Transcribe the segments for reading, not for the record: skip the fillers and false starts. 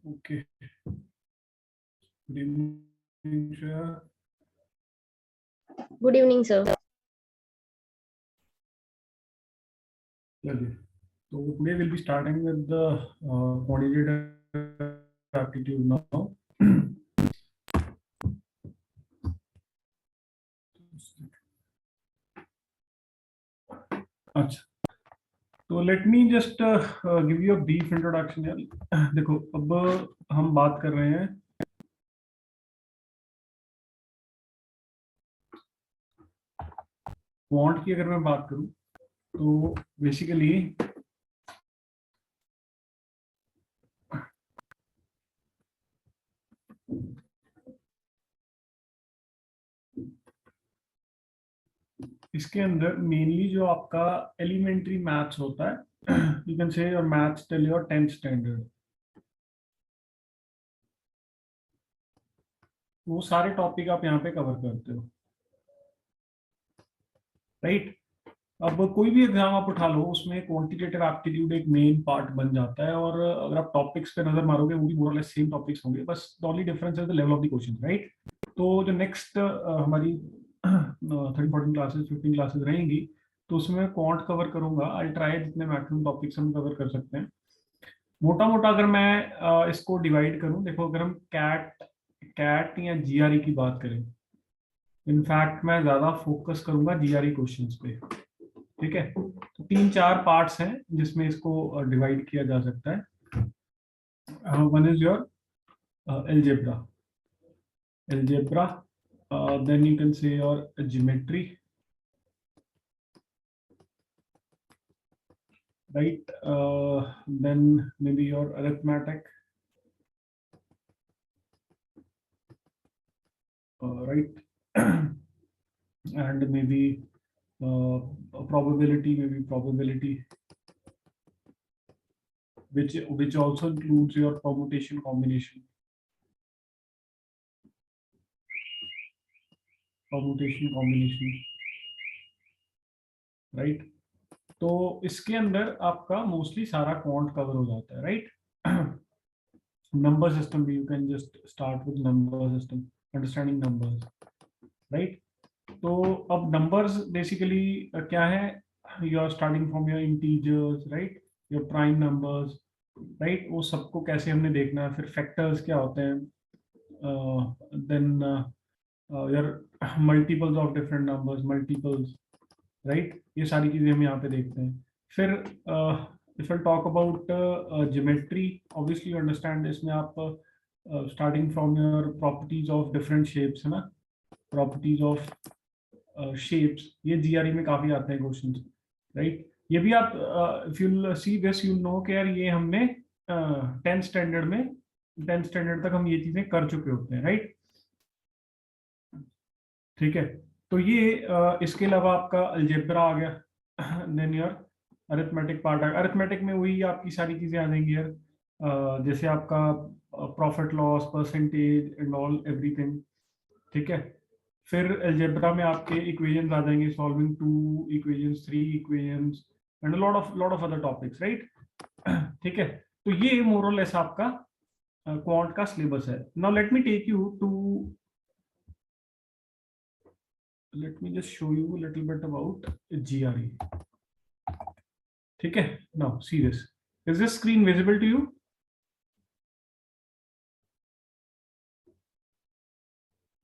Okay. Good evening, Shreya. Good evening, sir. Okay. So today we'll be starting with the quantitative aptitude now. अच्छा, तो late me just give you a brief introduction यार। देखो, अब हम बात कर रहे हैं क्वांट की। अगर मैं बात करूं तो बेसिकली इसके अंदर मेनली जो आपका एलिमेंट्री मैथ्स होता है, you can say your maths till your 10th standard, वो सारे टॉपिक आप यहाँ पे कवर करते हो, राइट। अब कोई भी एग्जाम आप उठा लो, उसमें क्वांटिटेटिव एप्टीट्यूड एक मेन पार्ट बन जाता है। और अगर आप टॉपिक्स पे नजर मारोगे, वो भी मोर और लेस सेम टॉपिक्स होंगे, बस the only difference is the level of the question, right. तो जो नेक्स्ट हमारी 13 14 क्लासेस 15 क्लासेस रहेंगी, तो उसमें क्वांट कवर करूंगा। आई ट्राई जितने मैक्सिमम टॉपिक्स हम कवर कर सकते हैं। मोटा मोटा अगर मैं इसको डिवाइड करूं, देखो, अगर हम कैट कैट या जीआरई की बात करें, इनफैक्ट मैं ज्यादा फोकस करूंगा जीआरई क्वेश्चंस पे, ठीक है। तो 3 4 पार्ट्स हैं जिसमें इसको डिवाइड किया जा सकता है। One is your algebra, algebra, then you can say your geometry, right, then maybe your arithmetic, right, and maybe uh, probability, which also includes your permutation combination, right. तो इसके अंदर आपका मोस्टली सारा क्वांट कवर हो जाता है, right. Number system भी, you can just start with number system, understanding numbers, right. तो अब नंबर्स बेसिकली क्या है, you are starting from your integers, right, your prime numbers, right. वो सबको कैसे हमने देखना है, फिर फैक्टर्स क्या होते हैं, then your multiples of different numbers, multiples, right. ये सारी चीजें हम यहाँ पे देखते हैं। फिर if I talk about geometry, obviously you understand, इसमें आप starting from your properties of different shapes, है ना, प्रॉपर्टीज ऑफ शेप्स, ये जीआरई में काफी आते हैं क्वेश्चन, राइट। ये भी आप if you see this, you know कि यार ये हमने 10th स्टैंडर्ड तक हम ये चीजें कर चुके होते हैं, राइट, ठीक है। तो ये इसके अलावा आपका अलजेब्रा आ गया। देन योर अरिथमेटिक पार्ट आ गया। अरिथमेटिक में वही आपकी सारी चीजें आ जाएंगी यार, जैसे आपका profit loss, percentage and all everything, ठीक है। फिर अलजेब्रा में आपके इक्वेशंस आ जाएंगे, solving 2 equations, 3 equations and lot of other topics, right. ठीक है। तो ये मोर और लेस आपका क्वांट का सिलेबस है। Now let me just show you little bit about GRE, ठीक है। Now see this, is this screen visible to you?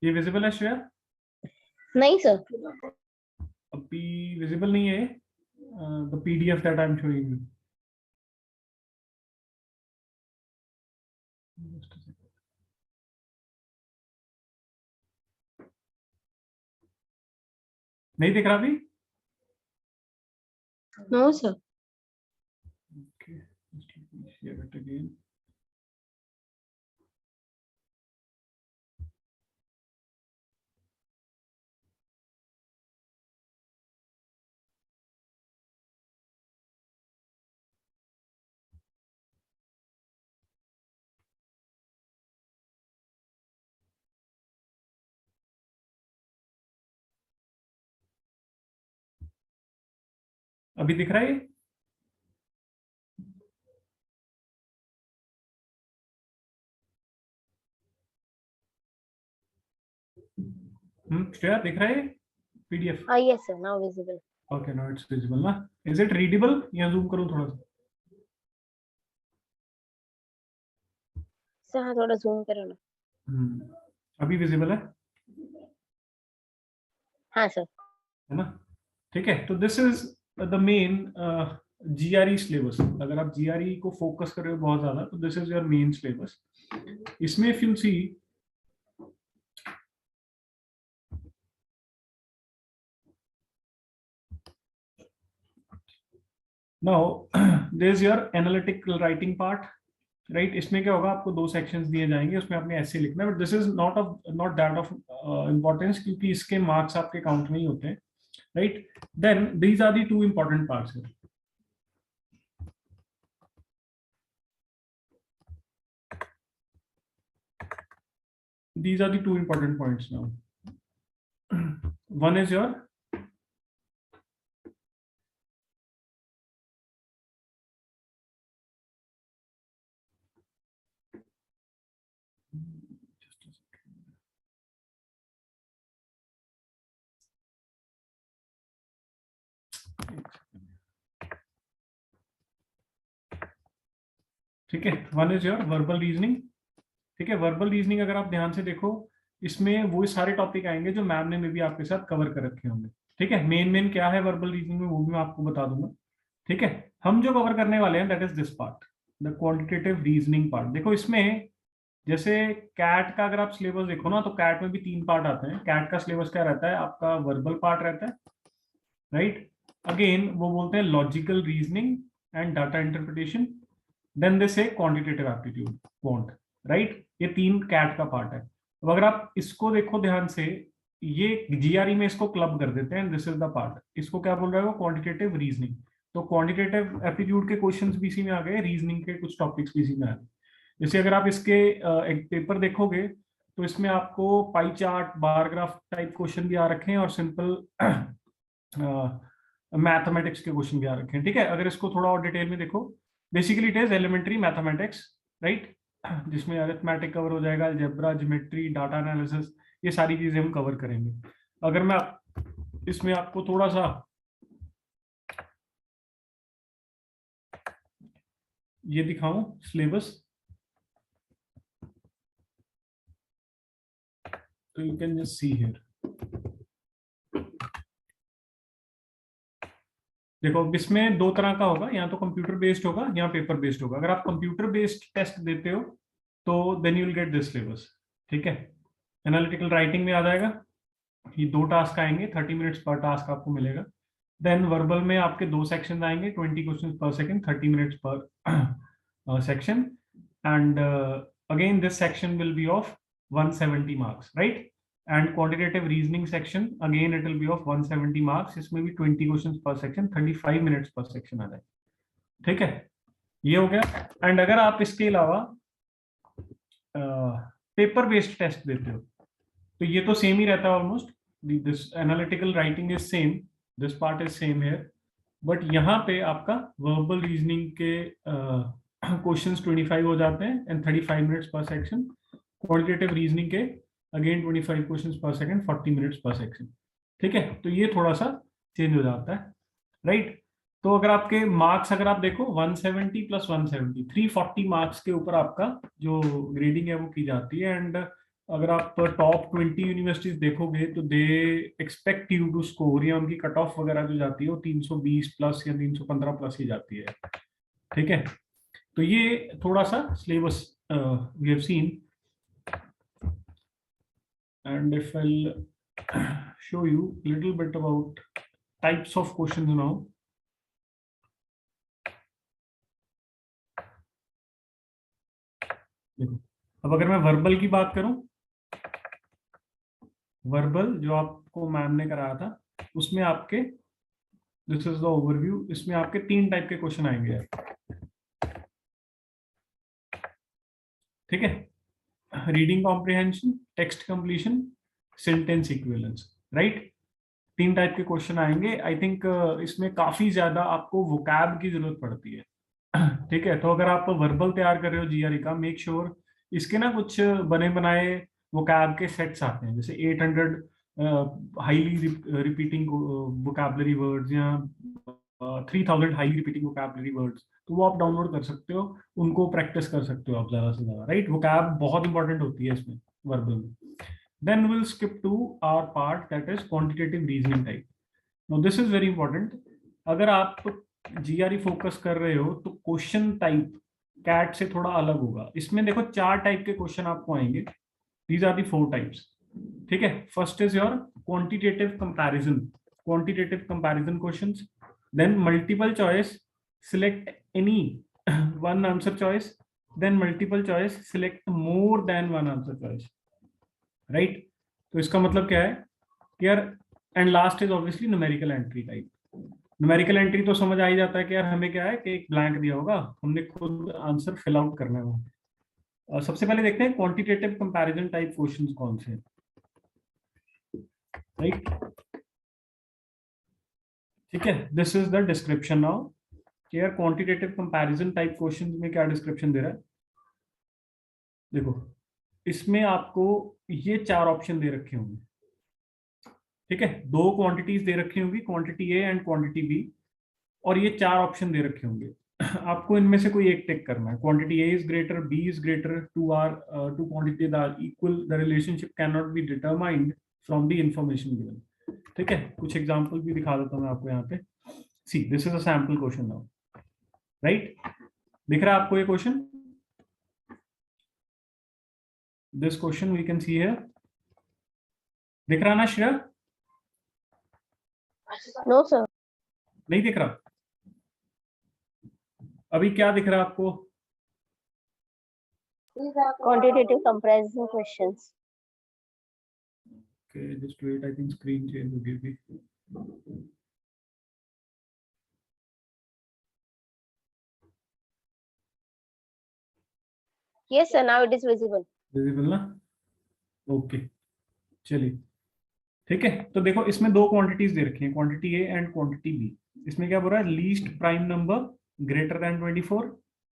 ये विजिबल है श्रेया? नहीं सर। अभी विजिबल नहीं है the PDF that I am showing you? नहीं दिख रहा अभी? No sir. Okay, just let me share it again. अभी दिख रहा है ये? श्रेया दिख रहा है PDF? Yes, sir. Now visible. Okay, no it's visible ना? इज इट रीडेबल या जूम करूं थोड़ा सा? Sir, हाँ थोड़ा zoom करो ना. अभी विजिबल है हाँ sir. ना? ठीक है, तो this is the main GRE syllabus. अगर आप GRE को फोकस कर रहे हो बहुत ज्यादा, तो this is your main syllabus. इसमें if you see, now there is your analytical writing part, right? इसमें क्या होगा, आपको 2 सेक्शंस दिए जाएंगे, उसमें आपने ऐसे लिखना है, but this is not that of importance, क्योंकि इसके मार्क्स आपके काउंट नहीं होते हैं, right? Then these are the 2 important parts. These are the 2 important points now. One is your just a second. ठीक है, one is your verbal reasoning. ठीक है, वर्बल रीजनिंग अगर आप ध्यान से देखो, इसमें वो सारे टॉपिक आएंगे जो मैम ने भी आपके साथ कवर कर रखे होंगे। ठीक है, मेन क्या है वर्बल रीजनिंग में, वो भी मैं आपको बता दूंगा। ठीक है, हम जो कवर करने वाले हैं that is this part, the quantitative reasoning part. देखो इसमें जैसे कैट का अगर आप सिलेबस देखो ना, तो कैट में भी 3 पार्ट आते हैं। कैट का सिलेबस क्या रहता है, आपका वर्बल पार्ट रहता है, राइट? अगेन वो बोलते हैं logical reasoning and data interpretation, then they say quantitative aptitude, quant, right? ये 3 कैट का पार्ट है। अब अगर आप इसको देखो ध्यान से, ये GRE में इसको क्लब कर देते हैं, दिस इज द पार्ट। इसको क्या बोल रहा है वो, क्वांटिटेटिव रीजनिंग। तो क्वांटिटेटिव एप्टीट्यूड के क्वेश्चंस भी इसी में आ गए, रीजनिंग के कुछ टॉपिक्स भी इसी में आ गए। जैसे अगर आप इसके एक पेपर देखोगे, तो इसमें आपको pie chart, bar graph type question भी आ रखे हैं, और सिंपल मैथमेटिक्स के क्वेश्चन भी आ रखे हैं। ठीक है, अगर इसको थोड़ा और डिटेल में देखो, basically it is elementary mathematics, right? जिसमें अरिथमेटिक कवर हो जाएगा, अलजेब्रा, ज्योमेट्री, डाटा एनालिसिस, ये सारी चीजें हम कवर करेंगे। अगर मैं इसमें आपको थोड़ा सा ये दिखाऊं सिलेबस, तो you can just see here. देखो अब इसमें 2 तरह का होगा, या तो कंप्यूटर बेस्ड होगा या पेपर बेस्ड होगा। अगर आप कंप्यूटर बेस्ड टेस्ट देते हो, तो then you will get this syllabus. ठीक है, एनालिटिकल राइटिंग में आ जाएगा, ये 2 टास्क आएंगे, 30 मिनट्स पर टास्क आपको मिलेगा। देन वर्बल में आपके 2 सेक्शन आएंगे, 20 क्वेश्चन पर सेकंड, 30 मिनट्स पर section, and again this section will be of 170 marks, right? And quantitative reasoning section, again it will be of 170 marks, इसमें भी 20 क्वेश्चन पर सेक्शन, 35 मिनट्स पर सेक्शन आ जाए। ठीक है, ये हो गया। एंड अगर आप इसके अलावा पेपर बेस्ड टेस्ट देते हो, तो ये तो सेम ही रहता है almost, this analytical writing is same, this part is same here, but यहाँ पे आपका वर्बल रीजनिंग के क्वेश्चंस 25 हो जाते हैं एंड 35 मिनट्स पर सेक्शन। क्वांटिटेटिव रीजनिंग के अगेन 25 क्वेश्चंस पर सेकंड, 40 मिनट्स पर सेक्शन। ठीक है, तो ये थोड़ा सा चेंज हो जाता है, राइट? तो अगर आपके मार्क्स अगर आप देखो 170 प्लस 170, 340 मार्क्स के ऊपर आपका जो ग्रेडिंग है वो की जाती है। एंड अगर आप टॉप 20 यूनिवर्सिटीज देखोगे, तो they expect you to score, या उनकी कट ऑफ वगैरह जो जाती है वो 320 प्लस या 315 प्लस ही जाती है। ठीक है, तो ये थोड़ा सा syllabus we have seen, and if I show you little bit about types of questions now. देखो, अब अगर मैं वर्बल की बात करूं, वर्बल जो आपको मैम ने कराया था, उसमें आपके दिस इज द ओवरव्यू, इसमें आपके 3 टाइप के क्वेश्चन आएंगे। ठीक है, reading comprehension, text completion, sentence equivalence, right? 3 type के क्वेश्चन आएंगे। आई थिंक इसमें काफी ज्यादा आपको वोकैब की जरूरत पड़ती है। ठीक है, तो अगर आप वर्बल तैयार कर रहे हो GRE का, मेक श्योर इसके ना कुछ बने बनाए वोकैब के सेट्स आते हैं, जैसे 800 हाईली रिपीटिंग वोकैबुलरी वर्ड्स या 3000 हाईली रिपीटिंग वोकैबुलरी वर्ड्स, तो वो आप डाउनलोड कर सकते हो, उनको प्रैक्टिस कर सकते हो आप ज्यादा से ज्यादा, राइट। वोकैब बहुत इंपॉर्टेंट होती है इसमें वर्बल में। Then will skip to our part that is quantitative reasoning type. Now this is very important. अगर आप जीआरई फोकस कर रहे हो तो क्वेश्चन टाइप कैट से थोड़ा अलग होगा। इसमें देखो 4 टाइप के क्वेश्चन आपको आएंगे। दीज आर दी 4 टाइप्स, ठीक है। First is your quantitative comparison questions, then multiple choice, select any one answer choice, then multiple choice, select more than one answer choice, right. तो इसका मतलब क्या है कि यार, and last is obviously numerical entry type. Numerical entry तो समझ आ ही जाता है कि यार हमें क्या है कि एक ब्लैंक दिया होगा, हमने खुद आंसर फिल आउट करना है वहां। सबसे पहले देखते हैं क्वांटिटेटिव कंपैरिजन टाइप क्वेश्चंस कौन से हैं, राइट। ठीक है, this is the description now कि यार क्वांटिटेटिव कंपैरिजन टाइप क्वेश्चंस में क्या डिस्क्रिप्शन दे रहा है। देखो, इसमें आपको ये 4 ऑप्शन दे रखे होंगे, ठीक है। 2 क्वांटिटीज दे रखी होंगी, quantity A and quantity B, और ये 4 ऑप्शन दे रखे होंगे। आपको इनमें से कोई एक टिक करना है। Quantity A is greater, B is greater, two quantities are equal, the relationship can not be determined from the information given. ठीक है, कुछ एग्जांपल भी दिखा देता हूं मैं आपको यहाँ पे। See this is a sample question now, right. दिख रहा है आपको ये question? This question we can see here. दिख रहा ना श्रेया? No sir. नहीं दिख रहा? अभी क्या दिख रहा है आपको? Quantitative comparison questions. Okay, just wait, I think screen change हो गई अभी। Yes sir, now it is visible. Visible ना? ओके, चलिए, ठीक है। तो देखो, इसमें 2 क्वांटिटीज दे रखी हैं, quantity A and quantity B. इसमें क्या बोल रहा है? Least prime number greater than 24,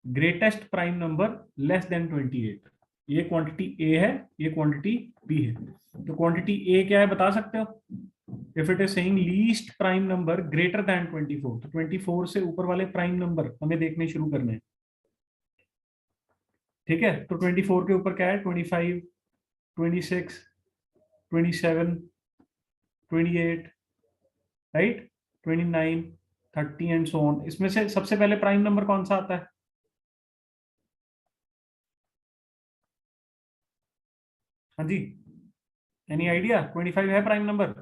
greatest prime number less than 28। ये क्वांटिटी ए है, ये क्वांटिटी बी है। तो क्वांटिटी ए क्या है बता सकते हो? If it is saying least prime number greater than 24, तो 24 से ऊपर वाले प्राइम नंबर हमें देखने शुरू करने हैं, ठीक है। तो 24 के ऊपर क्या है? 25, 26, 27, 28, राइट, 29, 30 एंड सो ऑन। इसमें से सबसे पहले प्राइम नंबर कौन सा आता है? हाँ जी, एनी आइडिया? 25 है prime number?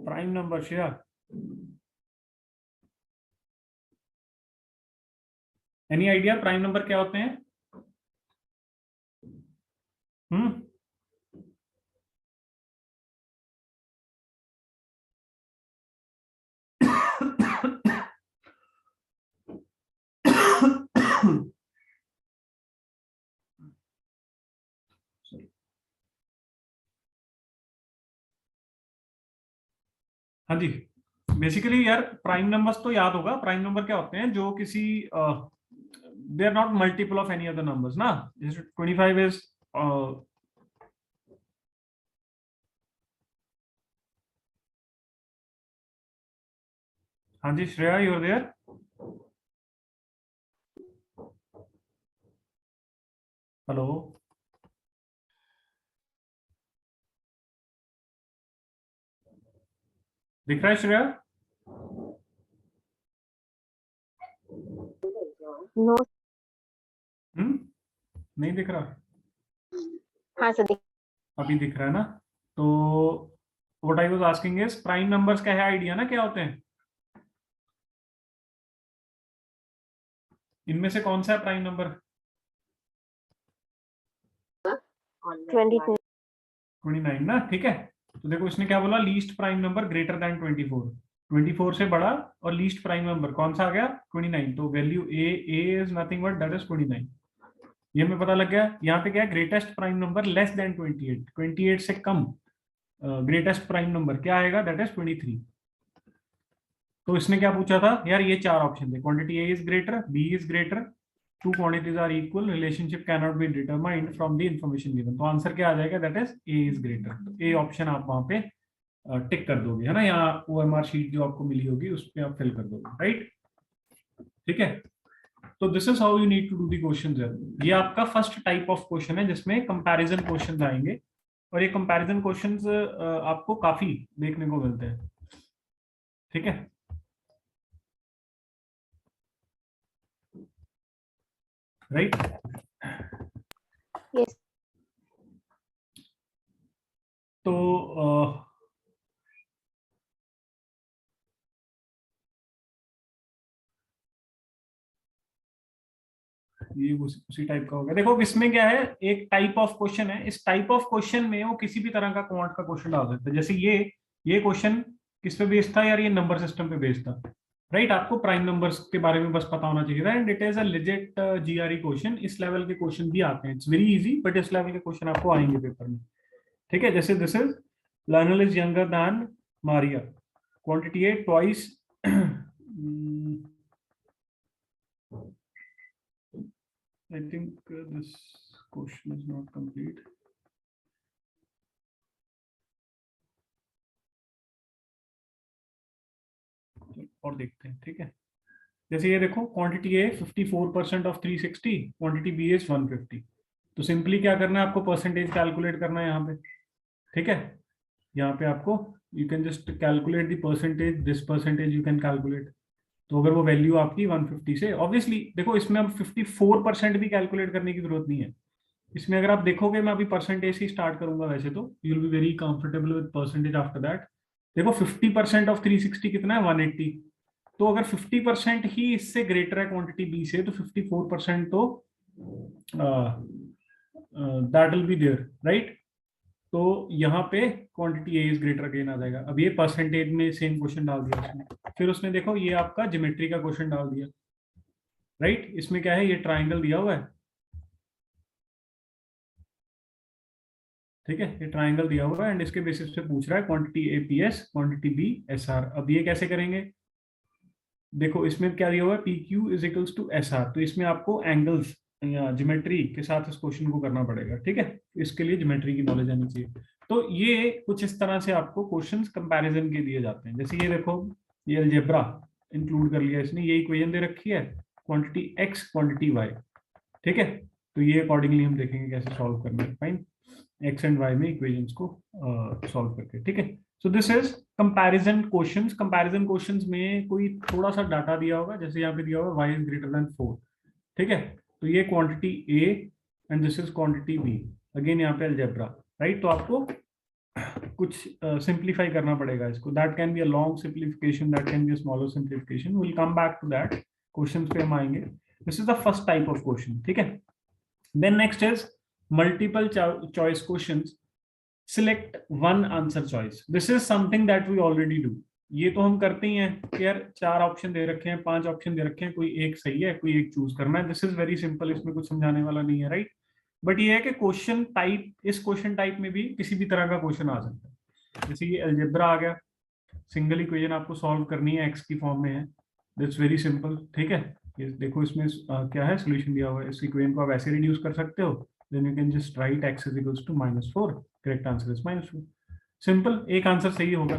Prime number share, any idea prime number क्या होते हैं? हम्म हाँ जी, बेसिकली यार प्राइम नंबर्स तो याद होगा। प्राइम नंबर क्या होते हैं? जो किसी they are not multiple of any other numbers ना। जैसे 25 इज हाँ जी Shreya, you are there? Hello, दिख रहा है श्रेया? नो। नहीं दिख रहा? हाँ सर। अभी दिख रहा है ना? तो what I was asking is, prime numbers का है आइडिया ना क्या होते हैं? इनमें से कौन सा है प्राइम नंबर? 22। 29 ना, ठीक है। तो देखो इसने क्या बोला? Least prime number greater than 24, 24 से बड़ा, और लीस्ट प्राइम नंबर कौन सा आ गया? 29। तो value A is nothing but that is 29। ये हमें पता लग गया। यहाँ पे क्या है? Greatest prime number less than 28, 28 से कम ग्रेटेस्ट प्राइम नंबर क्या आएगा? That is 23। तो इसने क्या पूछा था यार, ये चार ऑप्शन थे, quantity A is greater, B is greater, two quantities are equal, relationship can not be determined from the information given. तो आंसर क्या आ जाएगा, that is A is greater. तो ए ऑप्शन आप वहां पे टिक कर दोगे, है ना, यहाँ ओएमआर शीट जो आपको मिली होगी उस पर आप फिल कर दोगे, राइट। ठीक है, तो this is how you need to do the question. ये आपका फर्स्ट टाइप ऑफ क्वेश्चन है जिसमें कंपैरिजन क्वेश्चंस आएंगे, और ये कंपैरिजन क्वेश्चंस आपको काफी देखने को मिलते हैं। ठीक है, राइट। Yes. तो ये उसी टाइप का होगा। देखो इसमें क्या है, एक टाइप ऑफ क्वेश्चन है, इस टाइप ऑफ क्वेश्चन में वो किसी भी तरह का क्वांट का क्वेश्चन डाल सकते हैं। जैसे ये क्वेश्चन किस पे बेस्ड था यार, ये नंबर सिस्टम पे बेस्ड था, राइट। आपको प्राइम नंबर्स के बारे में बस पता होना चाहिए था, and it is a legit GRE question. इस लेवल के क्वेश्चन भी आते हैं, इट्स वेरी इजी, बट इस लेवल के क्वेश्चन आपको आएंगे पेपर में। ठीक है, जैसे this is learner is younger than Maria, quantity A twice, I think this question is not complete. और देखते हैं, ठीक है। जैसे ये देखो, quantity A 54% of 360, quantity B is 150। तो सिंपली क्या करना है, आपको परसेंटेज कैलकुलेट करना है यहाँ पे। ठीक है, यहाँ पे आपको you can just calculate the percentage, this percentage you can calculate. तो अगर वो वैल्यू आपकी 150 से, ऑब्वियसली देखो इसमें अब 54% भी कैलकुलेट करने की जरूरत नहीं है। इसमें अगर आप देखोगे, मैं अभी परसेंटेज ही स्टार्ट करूंगा वैसे तो, you will be very comfortable with percentage after that. देखो 50% ऑफ 360 कितना है, 180। तो अगर 50% ही इससे ग्रेटर है क्वांटिटी बी से, तो 54% तो that will be there, right. तो यहाँ पे quantity A is greater again आ जाएगा। अब ये परसेंटेज में सेम क्वेश्चन डाल दिया उसने, फिर उसने देखो ये आपका ज्योमेट्री का क्वेश्चन डाल दिया, राइट। इसमें क्या है, ये ट्राइंगल दिया हुआ है, ठीक है, ये ट्राइंगल दिया हुआ है, एंड इसके बेसिस पे पूछ रहा है quantity A P S, quantity B S R. अब ये कैसे करेंगे, देखो इसमें क्या दिया हुआ है, P Q is equals to S R. तो इसमें आपको एंगल्स या ज्योमेट्री के साथ इस क्वेश्चन को करना पड़ेगा, ठीक है। इसके लिए ज्योमेट्री की नॉलेज आनी चाहिए। तो ये कुछ इस तरह से आपको क्वेश्चंस कंपैरिजन के दिए जाते हैं। जैसे ये देखो, ये अलजेब्रा इंक्लूड कर लिया इसने, ये इक्वेशन दे रखी है, क्वांटिटी एक्स क्वांटिटी वाई, ठीक है। तो ये अकॉर्डिंगली हम देखेंगे कैसे सॉल्व करना है, फाइन, एक्स एंड वाई में इक्वेशंस को सॉल्व करके, ठीक है। So this is comparison questions. Comparison questions में कोई थोड़ा सा डाटा दिया होगा, जैसे यहाँ पे दिया होगा वाई इज ग्रेटर देन 4, ठीक है। तो ये quantity A and this is quantity B, again यहाँ पे अलजेब्रा, राइट। तो आपको कुछ सिंप्लीफाई करना पड़ेगा इसको। That can be a long simplification, that can be a smaller simplification, will come back to that, questions पे हम आएंगे। This is the first type of question, ठीक है। Then next is multiple choice questions, select one answer choice. This is something that we already do. ये तो हम करते ही हैं कि यार 4 ऑप्शन दे रखे हैं, 5 ऑप्शन दे रखे हैं, कोई एक सही है, कोई एक चूज करना है। दिस इज वेरी सिंपल, इसमें कुछ समझाने वाला नहीं है, राइट। बट ये है कि क्वेश्चन टाइप, इस क्वेश्चन टाइप में भी किसी भी तरह का क्वेश्चन आ सकता है। जैसे ये अलजेब्रा आ गया, सिंगल इक्वेशन आपको सॉल्व करनी है, एक्स की फॉर्म में है, दैट्स वेरी सिंपल, ठीक है। ये देखो इसमें क्या है, सोल्यूशन दिया हुआ है। इस इक्वेशन को आप ऐसे रिड्यूस कर सकते हो, then you can just write x is equals to -4, correct answer is -4, simple, एक आंसर सही होगा।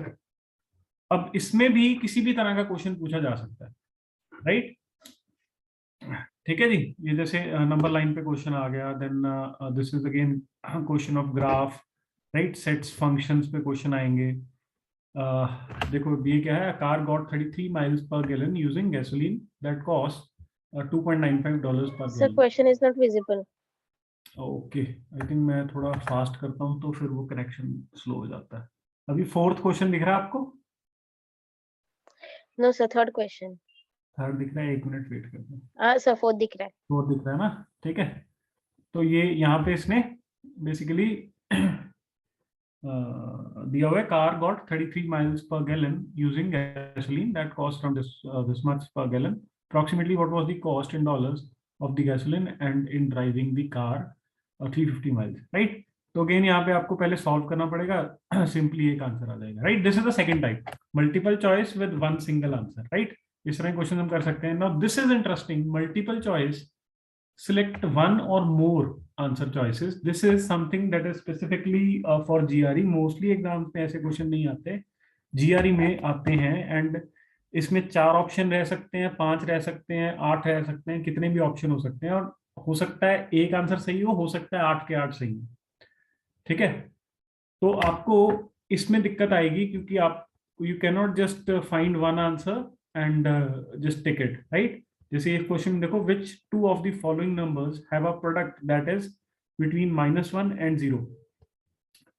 अब इसमें भी किसी भी तरह का क्वेश्चन पूछा जा सकता है, राइट, ठीक है जी। ये जैसे नंबर लाइन पे क्वेश्चन आ गया, then this is again question of graph, right, sets functions पे क्वेश्चन आएंगे। देखो ये क्या है, car got 33 miles per gallon using gasoline that cost $2.95 per Sir, gallon. question is not visible. Okay, I think मैं थोड़ा फास्ट करता हूँ तो फिर वो कनेक्शन स्लो हो जाता है। अभी फोर्थ क्वेश्चन दिख रहा है आपको? No, sir, third question. Third दिख रहा है, 1 मिनट वेट करते हैं। Sir, fourth दिख रहा है. फोर्थ दिख रहा है ना, ठीक है। तो ये यहाँ पे इसने बेसिकली दिया हुआ है, car got 33 miles per gallon using gasoline that cost around this much per gallon. Approximately what was the cost in dollars of the gasoline and in driving the car 350 miles, right? तो again यहाँ पे आपको पहले solve करना पड़ेगा, simply एक answer आ जाएगा, right. This is the second type, multiple choice with one single answer, right. इस तरह क्वेश्चन हम कर सकते हैं। Now this is interesting, multiple choice, select one or more answer choices. This is something that is specifically for GRE. Mostly exams में ऐसे question नहीं आते, GRE में आते हैं। एंड इसमें 4 ऑप्शन रह सकते हैं, 5 रह सकते हैं, 8 रह सकते हैं, कितने भी ऑप्शन हो सकते हैं, और हो सकता है एक आंसर सही हो सकता है 8 के 8 सही हो, ठीक है। तो आपको इसमें दिक्कत आएगी क्योंकि आप you can not just find one answer and just take it, right. जैसे इस क्वेश्चन में देखो, which two of the following numbers have a product that is between -1 and 0,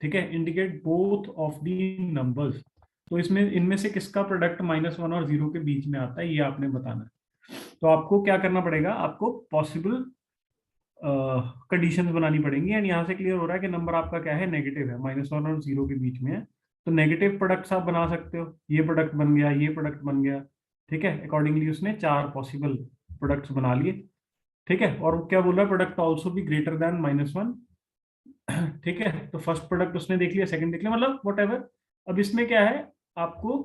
ठीक है, indicate both of the numbers. तो इसमें इनमें से किसका प्रोडक्ट -1 और 0 के बीच में आता है, ये आपने बताना है। तो आपको क्या करना पड़ेगा, आपको पॉसिबल कंडीशंस बनानी पड़ेंगी। एंड यहाँ से क्लियर हो रहा है कि नंबर आपका क्या है, नेगेटिव है, -1 और 0 के बीच में है। तो नेगेटिव प्रोडक्ट्स आप बना सकते हो, ये प्रोडक्ट बन गया, ये प्रोडक्ट बन गया, ठीक है। अकॉर्डिंगली उसने 4 पॉसिबल प्रोडक्ट्स बना लिए, ठीक है। और क्या बोल रहा है, प्रोडक्ट ऑल्सो भी ग्रेटर देन -1, ठीक है। तो फर्स्ट प्रोडक्ट उसने देख लिया, सेकंड देख लिया, मतलब वट एवर। अब इसमें क्या है, आपको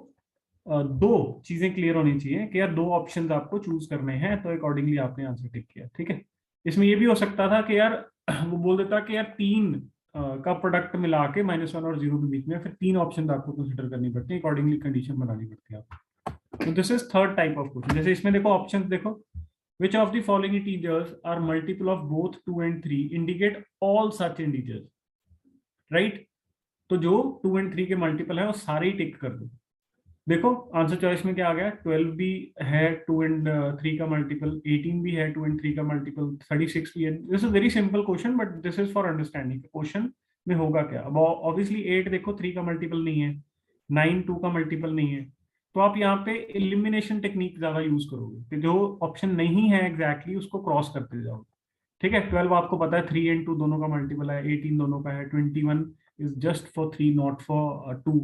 दो चीजें क्लियर होनी चाहिए कि यार 2 ऑप्शंस आपको चूज करने हैं, तो अकॉर्डिंगली आपने आंसर टिक किया, ठीक है। इसमें ये भी हो सकता था कि यार वो बोल देता कि यार 3 का प्रोडक्ट मिला के -1 और 0 के बीच में, फिर 3 ऑप्शन आपको कंसिडर करनी पड़ती है, अकॉर्डिंगली कंडीशन बनानी पड़ती है आपको। तो this is third type of question. जैसे इसमें देखो ऑप्शन देखो, which of the following integers are multiple of both 2 and 3, indicate all such integers, right। तो जो 2 and 3 के मल्टीपल है वो सारे ही टिक कर दो। देखो आंसर चॉइस में क्या आ गया, 12 भी है 2 and 3 का मल्टीपल, 18 भी है 2 and 3 का मल्टीपल, 36 भी है। This is very simple question, but this is for understanding question में होगा क्या। अब ऑब्वियसली 8 देखो 3 का मल्टीपल नहीं है, 9 2 का मल्टीपल नहीं है, तो आप यहाँ पे एलिमिनेशन टेक्निक ज्यादा यूज करोगे कि जो ऑप्शन नहीं है एग्जैक्टली उसको क्रॉस करते जाओ, ठीक है। 12 आपको पता है 3 and 2 दोनों का मल्टीपल है, 18 दोनों का है, 21 is just for 3 not for 2,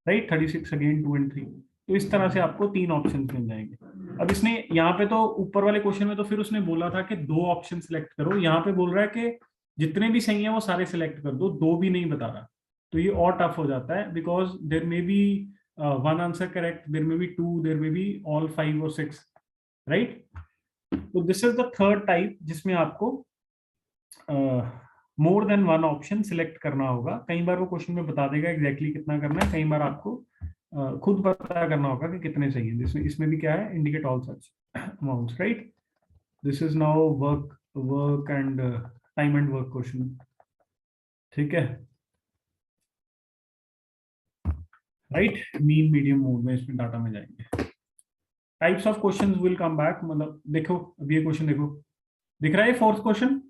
right. 36 again 2 and 3। तो इस तरह से आपको 3 ऑप्शन मिल जाएंगे। अब इसने यहाँ पे तो ऊपर वाले क्वेश्चन में तो फिर उसने बोला था कि 2 ऑप्शन सिलेक्ट करो, यहाँ पे बोल रहा है कि जितने भी सही है वो सारे सिलेक्ट कर दो, 2 भी नहीं बता रहा। तो ये और टफ हो जाता है, because there may be one answer correct, there may be 2, there may be all 5 और 6, राइट। तो this is the third type जिसमें आपको मोर देन वन ऑप्शन सिलेक्ट करना होगा। कई बार वो क्वेश्चन में बता देगा एग्जैक्टली कितना करना है, कई बार आपको खुद पता करना होगा कि कितने सही है। जिसमें इसमें भी क्या है, indicate all such amounts, right. This is now work and time and work question, ठीक है, राइट। मीन मीडियम मोड में इसमें डाटा में जाएंगे। Types of questions will come back, मतलब देखो अभी ये क्वेश्चन देखो, दिख रहा है फोर्थ क्वेश्चन,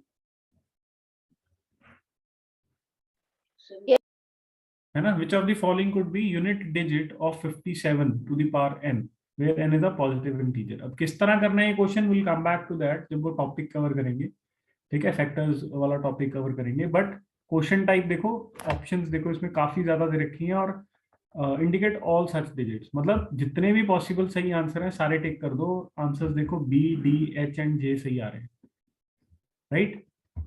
है ना। Which of the following could be unit digit of 57 to the power n where n is a positive integer. अब किस तरह करना है ये question, will come back to that जब वो टॉपिक कवर करेंगे, ठीक है, फैक्टर्स वाला टॉपिक कवर करेंगे। बट क्वेश्चन टाइप देखो, ऑप्शंस देखो, इसमें काफी ज्यादा दे रखी हैं, और इंडिकेट ऑल सच डिजिट्स, मतलब जितने भी पॉसिबल सही आंसर हैं सारे टिक कर दो। आंसर्स देखो B D H and J सही आ रहे हैं, राइट।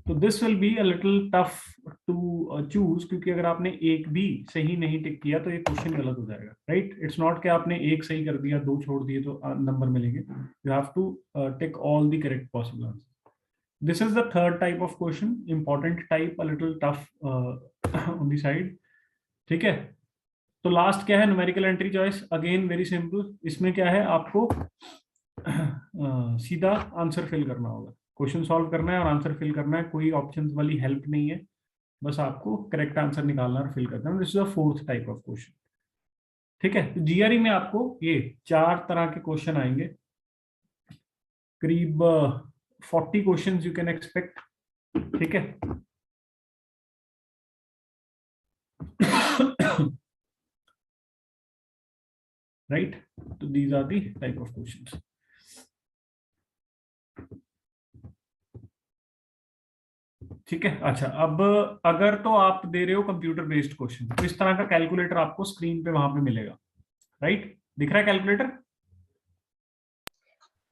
तो this will be a little tough to choose, क्योंकि अगर आपने एक भी सही नहीं टिक किया तो ये क्वेश्चन गलत हो जाएगा, राइट। इट्स नॉट कि आपने एक सही कर दिया 2 छोड़ दिए तो नंबर मिलेंगे, you have to tick all the correct possible answer. This is the third type of question, important type, a little tough on the side, ठीक है। तो लास्ट क्या है, numerical entry choice, again very simple. इसमें क्या है, आपको सीधा आंसर फिल करना होगा, क्वेश्चन सॉल्व करना है और आंसर फिल करना है, कोई ऑप्शंस वाली हेल्प नहीं है, बस आपको करेक्ट आंसर निकालना और फिल करना है। This is the fourth type of question, ठीक है। तो जीआरई में आपको ये 4 तरह के क्वेश्चन आएंगे, करीब 40 क्वेश्चन यू कैन एक्सपेक्ट, ठीक है। राइट, तो these are the type of questions, ठीक है। अच्छा, अब अगर तो आप दे रहे हो कंप्यूटर बेस्ड क्वेश्चन, तो इस तरह का कैलकुलेटर आपको स्क्रीन पे वहां पे मिलेगा, राइट। दिख रहा है कैलकुलेटर,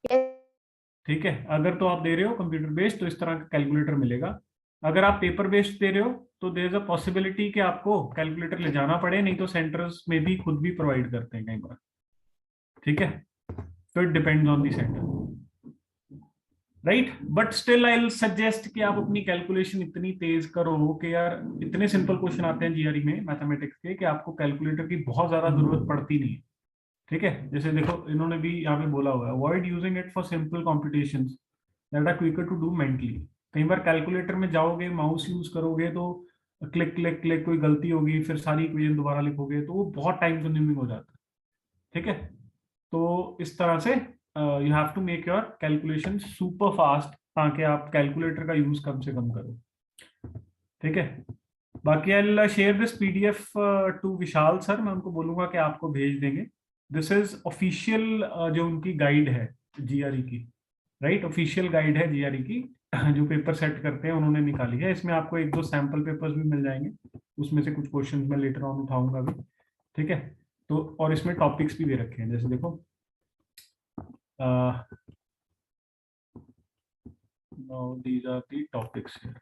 Yes. ठीक है। अगर तो आप दे रहे हो कंप्यूटर बेस्ड तो इस तरह का कैलकुलेटर मिलेगा, अगर आप पेपर बेस्ड दे रहे हो तो देयर इज अ पॉसिबिलिटी कि आपको कैलकुलेटर ले जाना पड़े, नहीं तो सेंटर्स में भी खुद भी प्रोवाइड करते हैं कई बार। ठीक है, तो it depends on the centre, right. But still I will suggest कि आप अपनी कैलकुलेशन इतनी तेज करो कि यार इतने सिंपल क्वेश्चन आते हैं जीआरई में मैथमेटिक्स के कि आपको कैलकुलेटर की बहुत ज्यादा जरूरत पड़ती नहीं है। ठीक है, जैसे देखो इन्होंने भी यहाँ पे बोला हुआ है, avoid using it for simple competitions that are quicker to do mentally. कई बार कैलकुलेटर में जाओगे, माउस यूज करोगे तो क्लिक क्लिक क्लिक, कोई गलती होगी, फिर सारी इक्वेशन दोबारा लिखोगे तो वो बहुत टाइम कंज्यूमिंग हो जाता है। ठीक है, तो इस तरह से you have to make your calculation super fast ताकि आप कैलकुलेटर का यूज कम से कम करो। ठीक है, बाकी I share this PDF to Vishal sir, मैं उनको बोलूंगा कि आपको भेज देंगे। दिस इज ऑफिशियल जो उनकी गाइड है जीआरई की, राइट, ऑफिशियल गाइड है जीआरई की जो पेपर सेट करते हैं उन्होंने निकाली है। इसमें आपको एक दो सैंपल पेपर्स भी मिल जाएंगे, उसमें से कुछ क्वेश्चंस मैं लेटर ऑन उठाऊंगा भी। ठीक है, तो और इसमें टॉपिक्स भी दे रखे हैं, जैसे देखो now these are the topics here.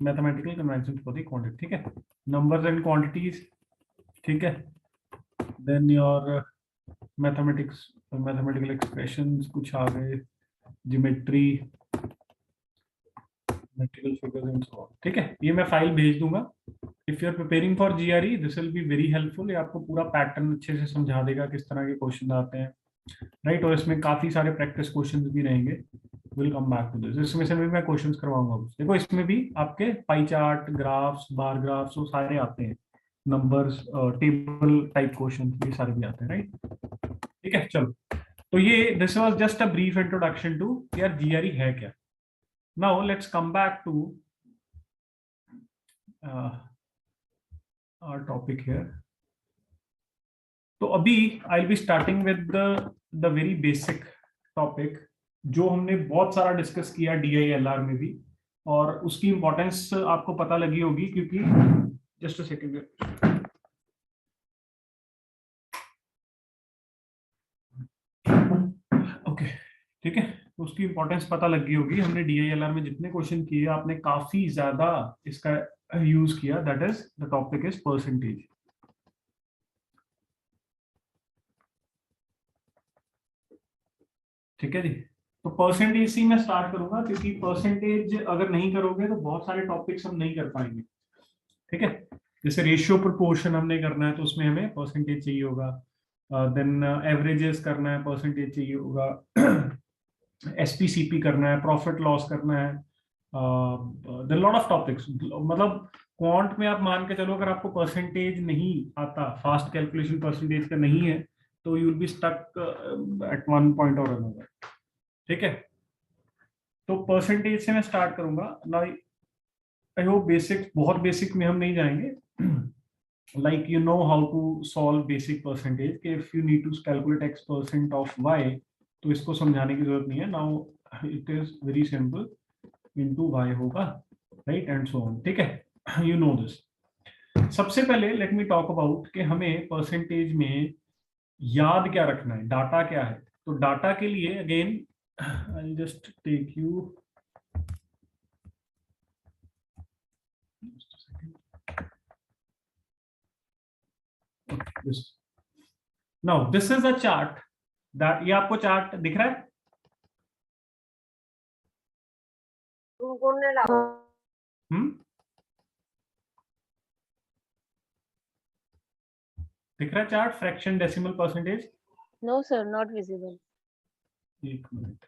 Mathematical conventions for the quantity, ठीक है, numbers and quantities, ठीक है, then your mathematical expressions कुछ आ गए, geometry, geometrical figures and so on। ठीक है, ये मैं फाइल भेज दूंगा। If you are preparing for GRE this will be very helpful, ये आपको पूरा पैटर्न अच्छे से समझा देगा किस तरह के क्वेश्चन आते हैं, राइट। और इसमें काफी सारे प्रैक्टिस क्वेश्चंस भी रहेंगे, will come back to this. इसमें से भी मैं क्वेश्चंस करवाऊंगा। देखो इसमें भी आपके पाई चार्ट, ग्राफ्स, बार ग्राफ्स, वो सारे आते हैं, नंबर्स, टेबल टाइप क्वेश्चन, ये सारे भी आते हैं, राइट। ठीक है, चलो, तो ये this was just a brief introduction to यार जीआरई है क्या। Now let's come back to our topic here. तो अभी I will be starting with the very basic topic जो हमने बहुत सारा डिस्कस किया डीआईएलआर में भी, और उसकी इंपॉर्टेंस आपको पता लगी होगी क्योंकि जस्ट अ सेकंड, ओके, ठीक है, उसकी इंपॉर्टेंस पता लगी होगी। हमने डीआईएलआर में जितने क्वेश्चन किए आपने काफी ज्यादा इसका यूज किया, that is the topic is percentage. ठीक है जी, तो परसेंटेज से मैं स्टार्ट करूंगा क्योंकि परसेंटेज अगर नहीं करोगे तो बहुत सारे टॉपिक्स हम नहीं कर पाएंगे। ठीक है, जैसे रेशियो प्रोपोर्शन हमने करना है तो उसमें हमें परसेंटेज चाहिए होगा, देन एवरेजेस करना है परसेंटेज चाहिए होगा, एसपीसीपी करना है, प्रॉफिट लॉस करना है, देन लॉट ऑफ टॉपिक्स। मतलब क्वांट में आप मान के चलो अगर आपको परसेंटेज नहीं आता, फास्ट कैलकुलेशन परसेंटेज का नहीं है, तो you will be stuck at one point और अनदर। ठीक है, तो परसेंटेज से मैं स्टार्ट करूंगा ना। आई होप बेसिक, बहुत बेसिक में हम नहीं जाएंगे, like you know how to solve basic percentage कि if you need to calculate x% of y, तो इसको समझाने की जरूरत नहीं है। now it is very simple, into y होगा, right and so on। ठीक है, you know this। सबसे पहले let me talk about कि हमें परसेंटेज में याद क्या रखना है, डाटा क्या है। तो डाटा के लिए again I'll just take you just a second, okay, this now this is a chart that, ये आपको चार्ट दिख रहा है, दिख रहा है chart, fraction, decimal, percentage. No, sir, not visible. एक मिनट,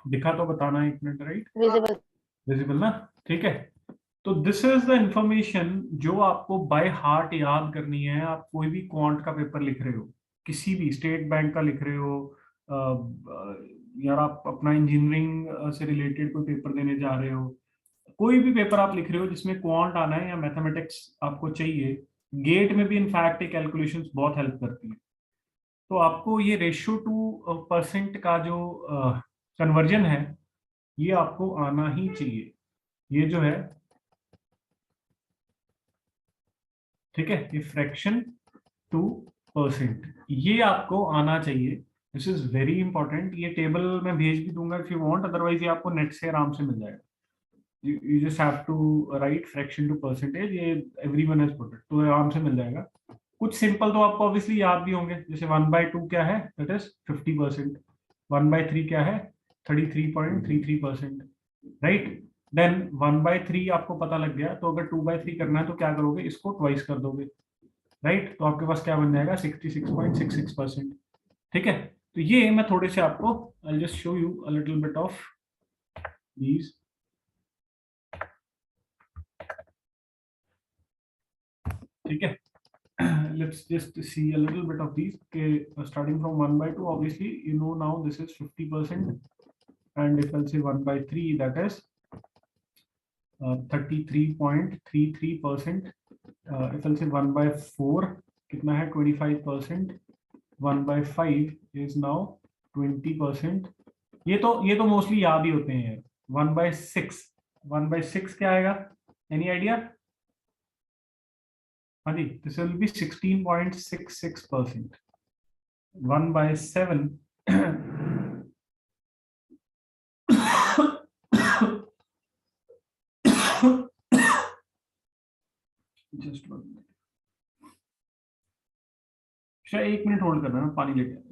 दिखा तो बताना, एक मिनट, राइट, Visible. विजिबल ना। ठीक है, तो दिस इज द इंफॉर्मेशन जो आपको बाय हार्ट याद करनी है। आप कोई भी क्वांट का पेपर लिख रहे हो, किसी भी स्टेट बैंक का लिख रहे हो, यार आप अपना इंजीनियरिंग से रिलेटेड कोई पेपर देने जा रहे हो, कोई भी पेपर आप लिख रहे हो जिसमें क्वांट आना है या मैथमेटिक्स आपको चाहिए, गेट में भी इनफैक्ट कैलकुलेशंस बहुत हेल्प करती है। तो आपको ये रेशियो टू परसेंट का जो कन्वर्जन है ये आपको आना ही चाहिए। ये जो है, ठीक है, ये फ्रैक्शन टू परसेंट, ये आपको आना चाहिए। This is very important. ये टेबल मैं भेज भी दूंगा इफ यू वांट, अदरवाइज ये आपको नेट से आराम से मिल जाएगा। you just have to write fraction to percentage, ये everyone has put it, तो आराम से मिल जाएगा। कुछ सिंपल तो आपको ऑब्वियसली याद भी होंगे, जैसे 1/2 क्या है, दैट इज 50%। 1/3 क्या है, 33.33%, राइट। देन 1/3 आपको पता लग गया, तो अगर 2/3 करना है तो क्या करोगे, इसको ट्वाइस कर दोगे, राइट। तो आपके पास क्या बन जाएगा, 66.66%। ठीक है, तो ये मैं थोड़े से आपको, I just show you a little bit of these. ठीक है, let's just see a little bit of these. Okay, starting from 1/2, obviously you know now this is 50%, and if I'll say 1/3, that is 33.33%. If I'll say 1/4, कितना है, 25%. 1/5 is now 20%. ये तो mostly याद ही होते हैं। 1/6, 1/6 क्या आएगा, एनी आइडिया? हाँ जी, this will be 16.66%. 1/7 just 1 minute, शायद 1 मिनट होल्ड करना, मैं पानी लेके आता हूँ।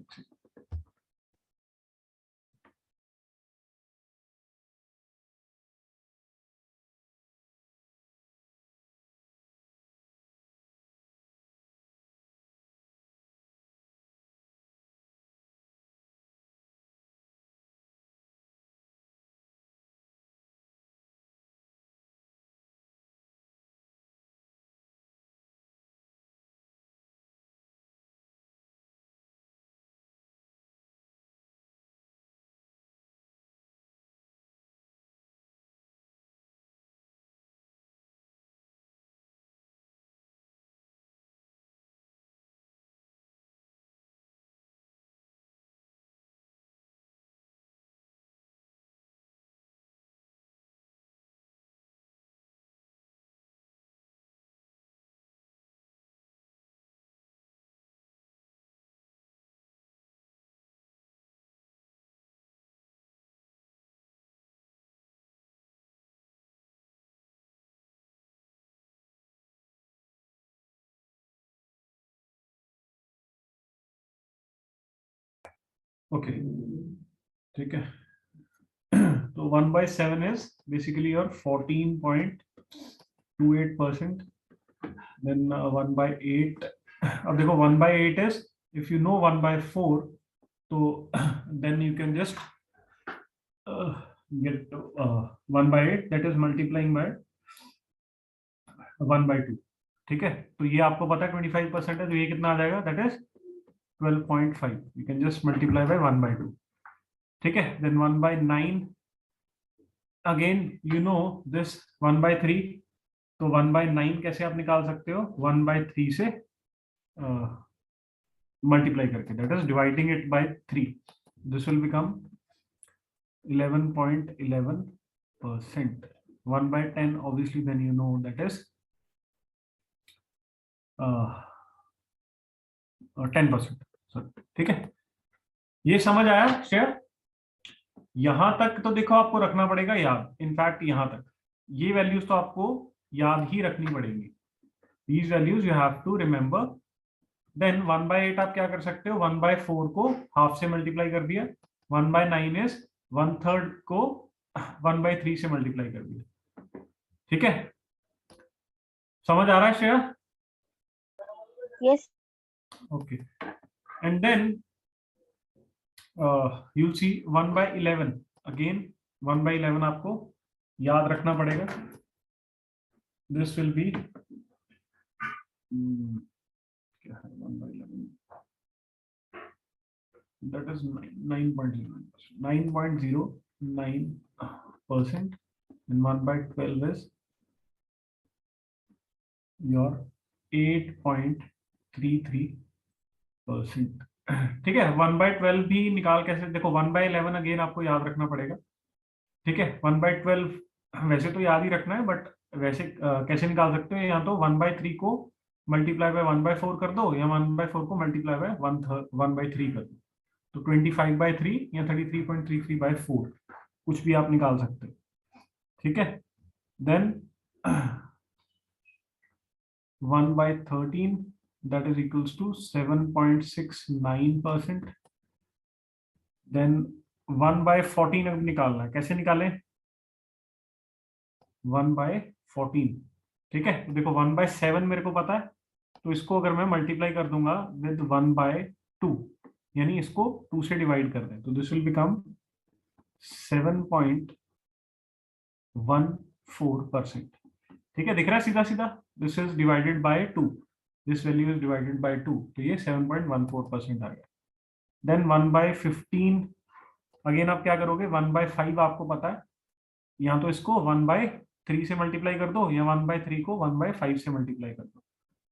ओके, ठीक है। तो 1/7 is basically your 14.28%. Then 1/8, अब देखो 1/8 is, if you know 1/4, तो then you can just get 1/8, that is multiplying by 1/2। ठीक है, तो ये आपको पता है 25% है, तो ये कितना आ जाएगा, that is 12.5। You can just multiply by 1/2। ठीक है, then 1/9, again you know this 1/3, तो 1/9 कैसे आप निकाल सकते हो, 1/3 से मल्टीप्लाई करके, that is dividing it by 3, this will become 11.11%. 1/10 obviously then you know that is 10%। ठीक है, ये समझ आया शेयर? यहां तक तो देखो आपको रखना पड़ेगा याद, इनफैक्ट यहां तक ये वैल्यूज तो आपको याद ही रखनी पड़ेंगी, these values you have to remember. Then 1/8 आप क्या कर सकते हो, 1/4 को हाफ से मल्टीप्लाई कर दिया, 1/9 इज 1/3 को 1/3 से मल्टीप्लाई कर दिया। ठीक है, समझ आ रहा है Shreya? Yes. Okay, and then you'll see 1/11, again 1/11 आपको याद रखना पड़ेगा, this will be क्या है 1/11, that is 9.09%, and 1/12 is your 8.33%। ठीक है, 1/12 भी निकाल कैसे, देखो 1/11 अगेन आपको याद रखना पड़ेगा। ठीक है, 1/12 वैसे तो याद ही रखना है, बट वैसे कैसे निकाल सकते हो, या तो 1/3 को मल्टीप्लाई बाय 1/4 कर दो, या 1/4 को मल्टीप्लाई बाय 1/3 कर दो। तो 25/3 या 33.33/4 कुछ भी आप निकाल सकते हो, ठीक है। Then 1/13 that is equals to 7.69%. देन 1/14 अब निकालना है, कैसे निकालें? 1/14, ठीक है। तो देखो 1/7 मेरे को पता है, तो इसको अगर मैं मल्टीप्लाई कर दूंगा विद 1/2, यानी इसको 2 से डिवाइड कर दें, तो दिस विल बिकम 7.14%, ठीक है। दिख रहा है सीधा सीधा, this is divided by 2, this value is divided by 2, तो ये 7.14% आ गया। देन 1/15, अगेन आप क्या करोगे, 1/5 आपको पता है, यहाँ तो इसको 1/3 से मल्टीप्लाई कर दो, या 1/3 को 1/5 से मल्टीप्लाई कर दो,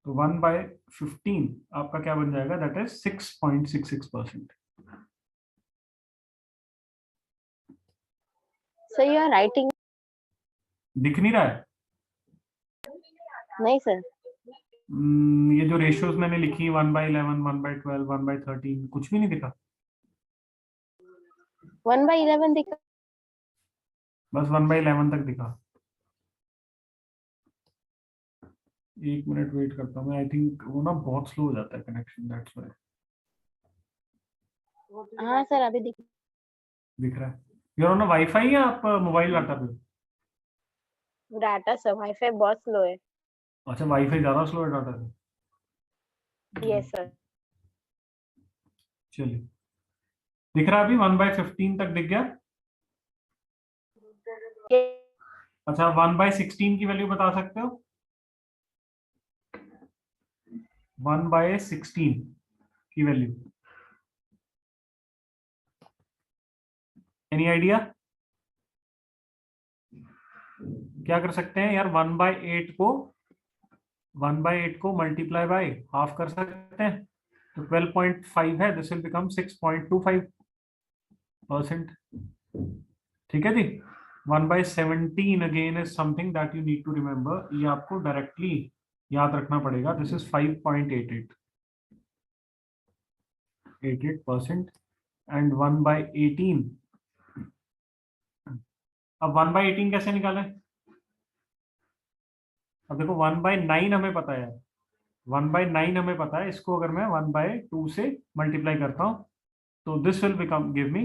तो 1/15 आपका क्या बन जाएगा, that is 6.66%। Sir you are writing? दिख नहीं रहा है? नहीं सर। ये जो रेशियोज मैंने लिखी 1/11, 1/12, 1/13, कुछ भी नहीं दिखा? 1/11 दिखा। बस 1/11 तक दिखा। एक मिनट वेट करता हूँ मैं, आई थिंक वो ना बहुत स्लो हो जाता है कनेक्शन, दैट्स व्हाई। हाँ सर अभी दिख रहा है? you're on a वाईफाई या आप मोबाइल डाटा पे? डाटा सर वाईफाई बहुत स्लो है। अच्छा, वाईफाई ज्यादा स्लो है डाटा से? Yes sir. चलिए, दिख रहा है अभी 1/15 तक दिख गया। अच्छा, 1/16 की वैल्यू बता सकते हो? 1/16 की वैल्यू, एनी आइडिया? क्या कर सकते हैं यार, 1/8 को मल्टीप्लाई बाय हाफ कर सकते हैं, तो 12.5 है, दिस विल बिकम 6.25%, ठीक है जी। 1/17 again is something that you need to remember, ये आपको डायरेक्टली याद रखना पड़ेगा, दिस इज 5.88%। एंड 1/18, अब 1/18 कैसे निकालें? अब देखो 1/9 हमें पता है, 1/9 हमें पता है, इसको अगर मैं 1/2 से मल्टीप्लाई करता हूं, तो this will become give me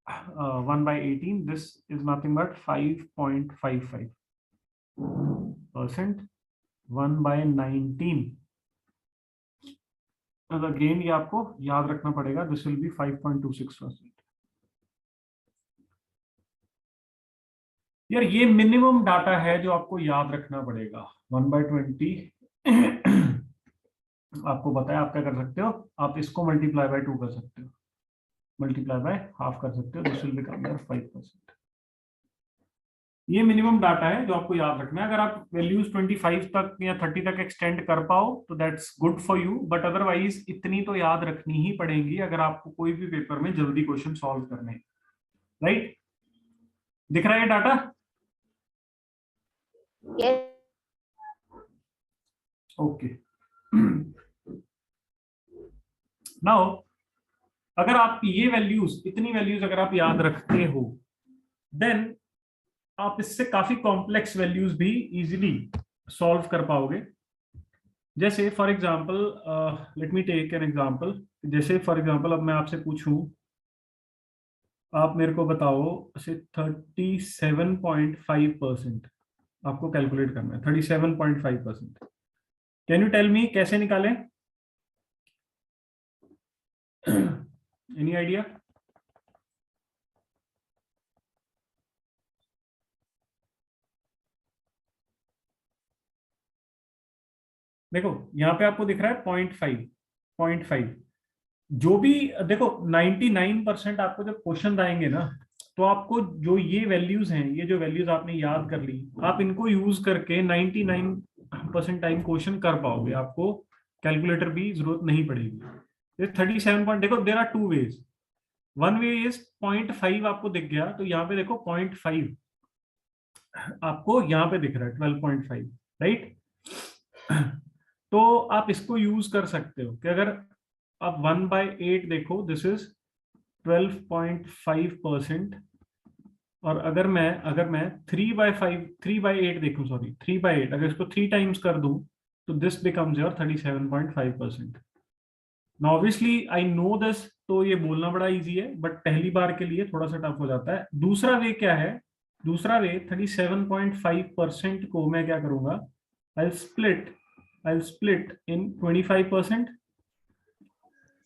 1/18, this is nothing but 5.55%। 1/19, again ये आपको याद रखना पड़ेगा, दिस विल बी 5.26%। यार ये मिनिमम डाटा है जो आपको याद रखना पड़ेगा। 1/20 आपको पता है, आप क्या कर सकते हो, आप इसको मल्टीप्लाई बाय 2 कर सकते हो, मल्टीप्लाई बाय हाफ कर सकते हो, दिस विल बिकम 5%। ये मिनिमम डाटा है जो आपको याद रखना है। अगर आप वैल्यूज 25 तक या 30 तक एक्सटेंड कर पाओ तो that's good for you, but otherwise इतनी तो याद रखनी ही पड़ेगी अगर आपको कोई भी पेपर में जल्दी क्वेश्चन सॉल्व करने, राइट? दिख रहा है डाटा? ओके। नाउ अगर आप ये वैल्यूज, इतनी वैल्यूज अगर आप याद रखते हो, देन आप इससे काफी कॉम्प्लेक्स वैल्यूज भी इजीली सॉल्व कर पाओगे। जैसे for example, let me take an example, जैसे फॉर एग्जांपल अब मैं आपसे पूछूं, आप मेरे को बताओ से 37.5% आपको कैलकुलेट करना है, 37.5%, कैन यू टेल मी कैसे निकालें? Any idea? देखो यहाँ पे आपको दिख रहा है 0.5, जो भी देखो 99% आपको जब क्वेश्चन आएंगे ना, तो आपको जो ये वैल्यूज हैं, ये जो वैल्यूज आपने याद कर ली, आप इनको यूज करके 99% टाइम क्वेश्चन कर पाओगे, आपको कैलकुलेटर भी जरूरत नहीं पड़ेगी। 37 पॉइंट, देखो there are two ways, one way is 0.5 आपको दिख गया, तो यहाँ पे देखो 0.5 आपको यहाँ पे दिख रहा है 12.5, राइट? तो आप इसको यूज कर सकते हो कि अगर आप 1/8 देखो, दिस इज 12.5%, और अगर मैं 3/8 देखूं, सॉरी 3/8, अगर इसको 3 टाइम्स कर दूं तो this becomes your 37.5%। Now obviously I know this, तो ये बोलना बड़ा इजी है, बट पहली बार के लिए थोड़ा सा टफ हो जाता है। दूसरा वे क्या है? दूसरा वे 37.5% को मैं क्या करूंगा, I'll split in 25%।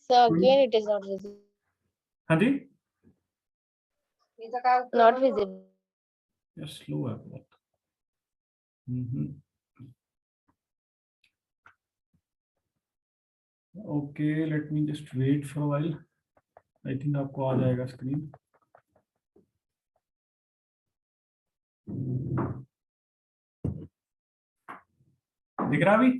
So again, it is not visible. हाँ जी, Not visible. स्लो है बहुत। Okay, let me just wait for a while. I think आपको आ जाएगा स्क्रीन। दिख रहा अभी?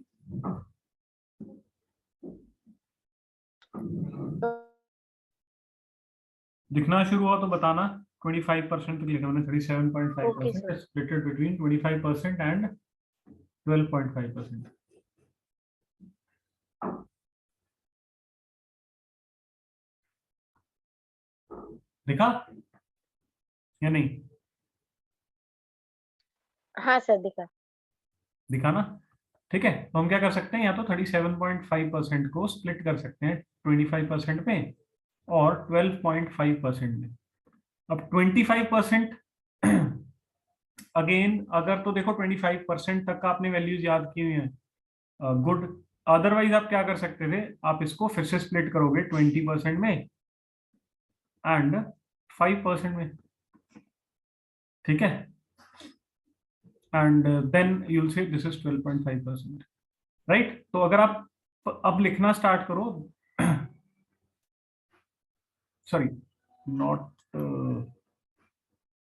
दिखना शुरू हुआ तो बताना। 25% तक लिखा मैंने, 37.5% split between 25% and 12.5%। दिखा या नहीं? हाँ सर, दिखा। दिखा ना? ठीक है, तो हम क्या कर सकते हैं, या तो 37.5% को स्प्लिट कर सकते हैं 25% में और 12.5% में। अब 25% अगेन, अगर तो देखो 25% तक का आपने वैल्यूज याद की हुई हैं, गुड। अदरवाइज आप क्या कर सकते थे, आप इसको फिर से स्प्लिट करोगे 20% में एंड 5% में, ठीक है, and then you will say this is 12.5%, right. तो अगर आप अब लिखना स्टार्ट करो, सॉरी नॉट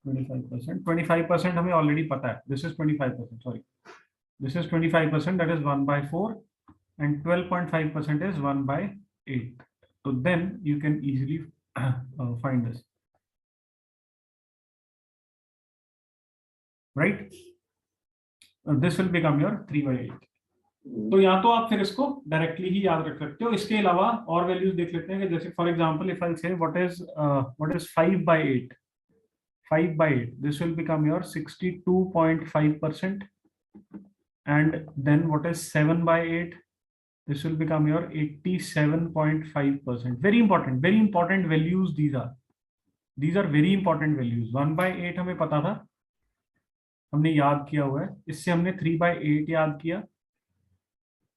25% हमें ऑलरेडी पता है, this is 25%, sorry this is 25%, that is 1/4 and 12.5% is 1/8. So then you can easily find this, right? This will become your 3/8. तो या तो आप फिर इसको डायरेक्टली ही याद रख सकते हो, इसके अलावा और वैल्यूज देख लेते हैं कि जैसे फॉर एग्जांपल इफ आई से what is 5/8, 5/8, this will become your 62.5%, and then what is 7/8, this will become your 87.5%. Very important values these are very important values। 1/8 हमें पता था, हमने याद किया हुआ है, इससे हमने 3/8 याद किया,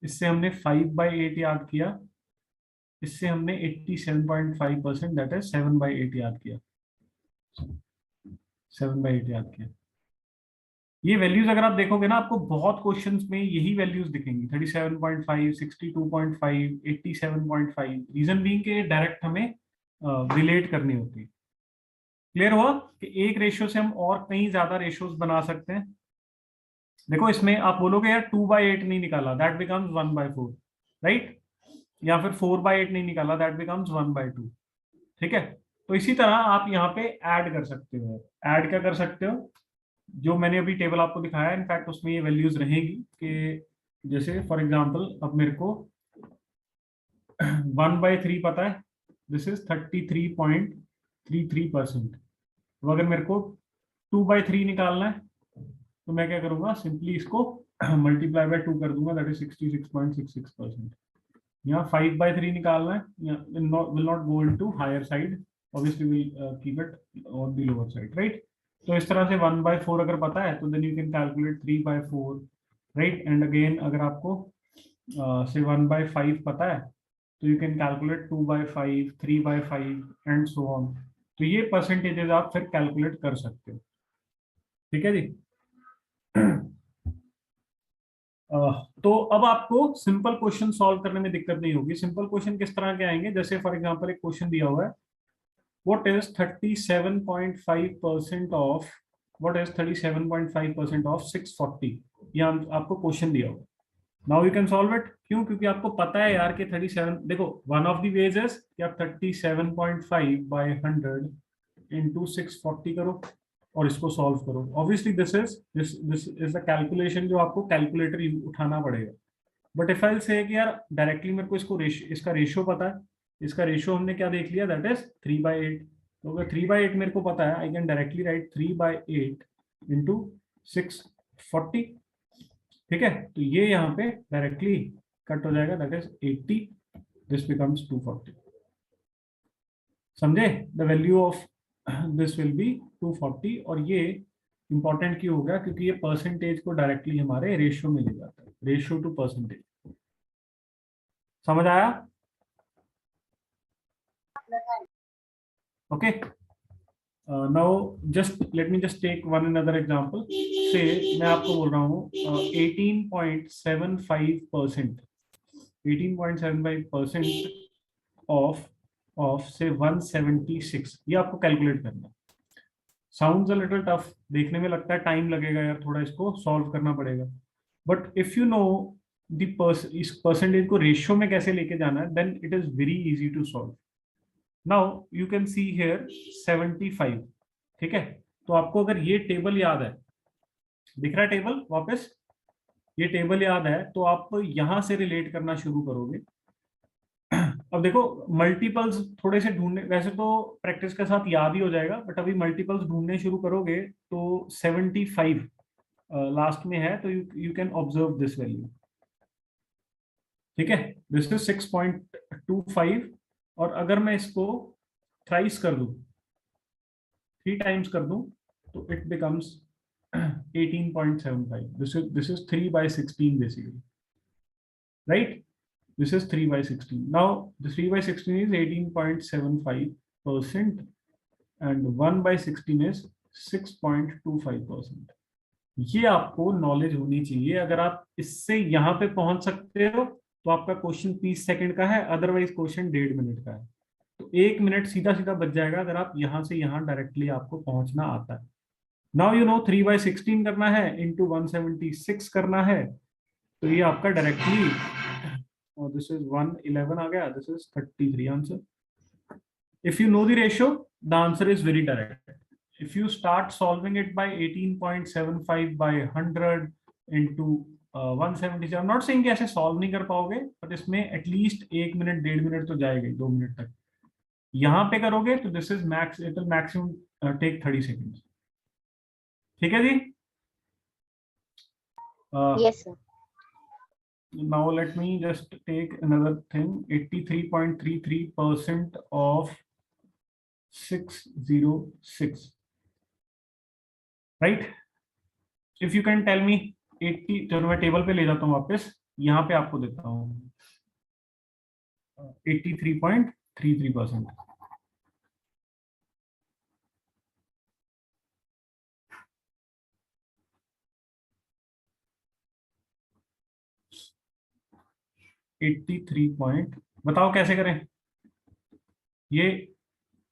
इससे हमने 5/8 याद किया, इससे हमने 87.5% दैट इज 7/8 याद किया, 7/8 याद किया। ये वैल्यूज अगर आप देखोगे ना, आपको बहुत क्वेश्चंस में यही वैल्यूज दिखेंगी, 37.5, 62.5, 87.5। रीजन बीइंग के डायरेक्ट हमें रिलेट करनी होती है। क्लियर हुआ कि एक रेशियो से हम और कई ज्यादा रेशियोज बना सकते हैं। देखो इसमें आप बोलोगे यार 2/8 नहीं निकाला, दैट बिकम्स 1/4, राइट, या फिर 4/8 नहीं निकाला, दैट बिकम्स 1/2, ठीक है। तो इसी तरह आप यहाँ पे ऐड कर सकते हो। ऐड क्या कर सकते हो, जो मैंने अभी टेबल आपको दिखाया, इनफैक्ट उसमें ये वैल्यूज रहेंगी कि जैसे फॉर एग्जांपल अब मेरे को 1/3 पता है, दिस इज 33.33%। तो अगर मेरे को 2/3 निकालना है तो मैं क्या करूंगा, सिंपली इसको मल्टीप्लाई बाय 2 कर दूंगा, दैट इज 66.66%। यहाँ 5/3 निकालना है, will not go into higher side, obviously will keep it on the lower side, right. तो इस तरह से 1/4 अगर पता है तो then you can calculate 3/4, right. And again अगर आपको से 1/5 पता है तो you can calculate 2/5, 3/5 and so on. तो ये परसेंटेजेस आप फिर कैलकुलेट कर सकते हो, ठीक है जी। तो अब आपको सिंपल क्वेश्चन सॉल्व करने में दिक्कत नहीं होगी। सिंपल क्वेश्चन किस तरह के आएंगे, जैसे फॉर एग्जांपल एक क्वेश्चन दिया हुआ है, व्हाट इज 37.5% ऑफ 640। ये आपको क्वेश्चन दिया हुआ है। Now you can solve it. क्यों? क्योंकि आपको पता है यार कि 37, देखो one of the ways is कि आप 37.5/100 इंटू 640 करो और इसको सॉल्व करो। Obviously this is the calculation जो आपको कैलकुलेटर उठाना पड़ेगा। बट इफ आई से कि यार डायरेक्टली मेरे को इसका रेशियो पता है, इसका रेशियो हमने क्या देख लिया, दैट इज 3/8। तो अगर 3/8 मेरे को पता है, I can directly right 3/8 into 640। ठीक है, तो ये यहाँ पे डायरेक्टली कट हो जाएगा, दैट इज 80, दिस बिकम्स 240। समझे, the value of this will B 240। और ये इंपॉर्टेंट क्यों हो गया, क्योंकि ये परसेंटेज को डायरेक्टली हमारे रेशियो में ले जाता है, रेशियो टू परसेंटेज। समझ आया? Okay, now just let me just take one another example. Say मैं आपको बोल रहा हूँ 18.75%, 18.75% ऑफ से 176, ये आपको कैलकुलेट करना है। साउंड्स अ लिटिल टफ, देखने में लगता है टाइम लगेगा यार, थोड़ा इसको सॉल्व करना पड़ेगा। बट इफ यू नो इस परसेंटेज को रेशियो में कैसे लेके जाना है, then it is very easy to solve. Now you can see here 75। ठीक है, तो आपको अगर ये टेबल याद है, दिख रहा है टेबल वापस, ये टेबल याद है, तो आप यहां से रिलेट करना शुरू करोगे। अब देखो मल्टीपल्स थोड़े से ढूंढने, वैसे तो प्रैक्टिस के साथ याद ही हो जाएगा, बट अभी मल्टीपल्स ढूंढने शुरू करोगे तो 75 लास्ट में है, तो you can observe this value. ठीक है, दिस इज 6.25। और अगर मैं इसको थ्राइस कर दूं, 3 टाइम्स कर दूं, तो it becomes 18.75। This is 3/16 basically, right? This is 3/16. Now the 3/16 is 18.75% and 1/16 is 6.25%। ये आपको नॉलेज होनी चाहिए। अगर आप इससे यहाँ पे पहुंच सकते हो तो आपका क्वेश्चन 30 सेकंड का है, अदरवाइज क्वेश्चन 1.5 मिनट का है। तो 1 मिनट सीधा सीधा बच जाएगा अगर आप यहाँ से यहाँ डायरेक्टली आपको पहुंचना आता है। नाउ यू नो 3/16 करना है, इंटू 176 करना है, तो ये आपका डायरेक्टली, और दिस इज 111 आ गया, this is 33 answer. If you know the ratio, the answer is very direct. If you start solving it by 18.75 by 100 into 177, I am not saying कि ऐसे सॉल्व नहीं कर पाओगे, बट इसमें एटलीस्ट 1 मिनट 1.5 मिनट तो जाएगा, 2 मिनट तक। यहां पे करोगे तो this is max, it will maximum take 30 second. ठीक है जी? Yes, sir. Now let me just take another thing. 83.33% of 606, right? If you can tell me 80, चलो मैं टेबल पे ले जाता हूँ वापस, यहाँ पे आपको देता हूँ 83.33%। बताओ कैसे करें? ये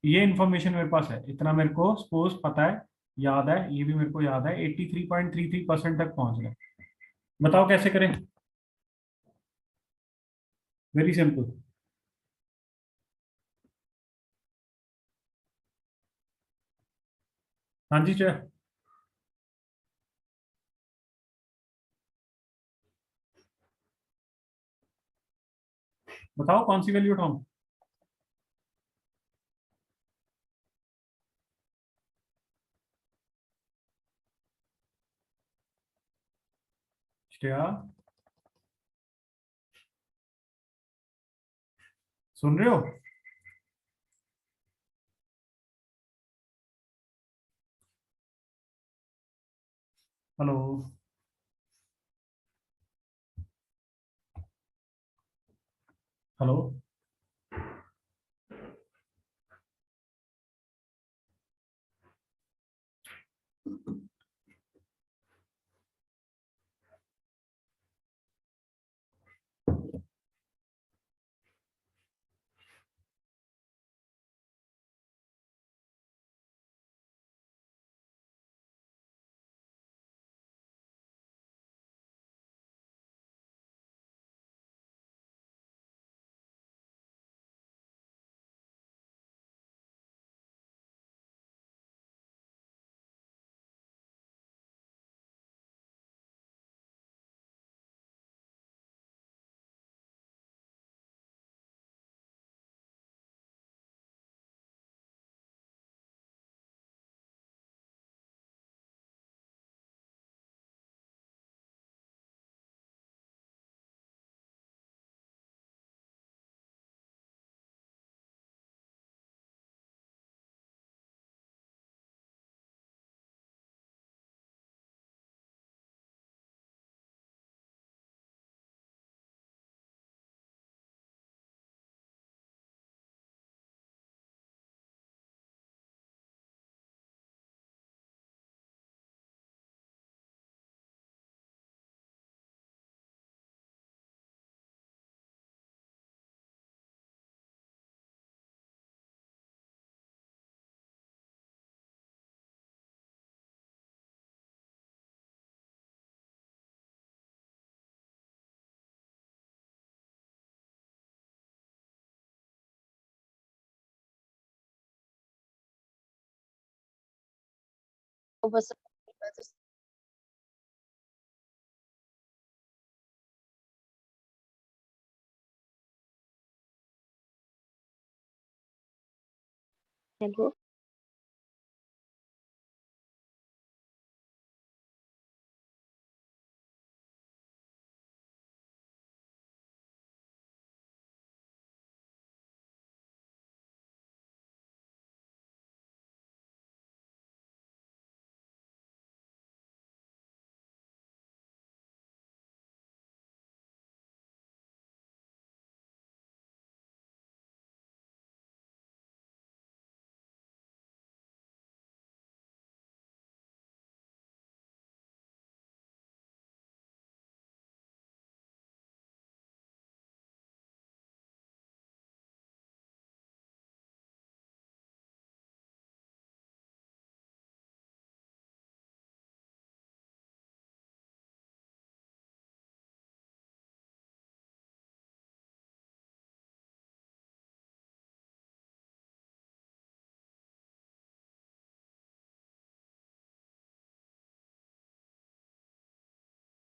ये इंफॉर्मेशन मेरे पास है, इतना मेरे को सपोज पता है, याद है, ये भी मेरे को याद है, 83.33% तक पहुंच गए। बताओ कैसे करें? Very simple. हाँ जी चल, बताओ कौन सी वैल्यू उठाऊं? श्रेया, सुन रहे हो? हेलो? हेलो? बस हेलो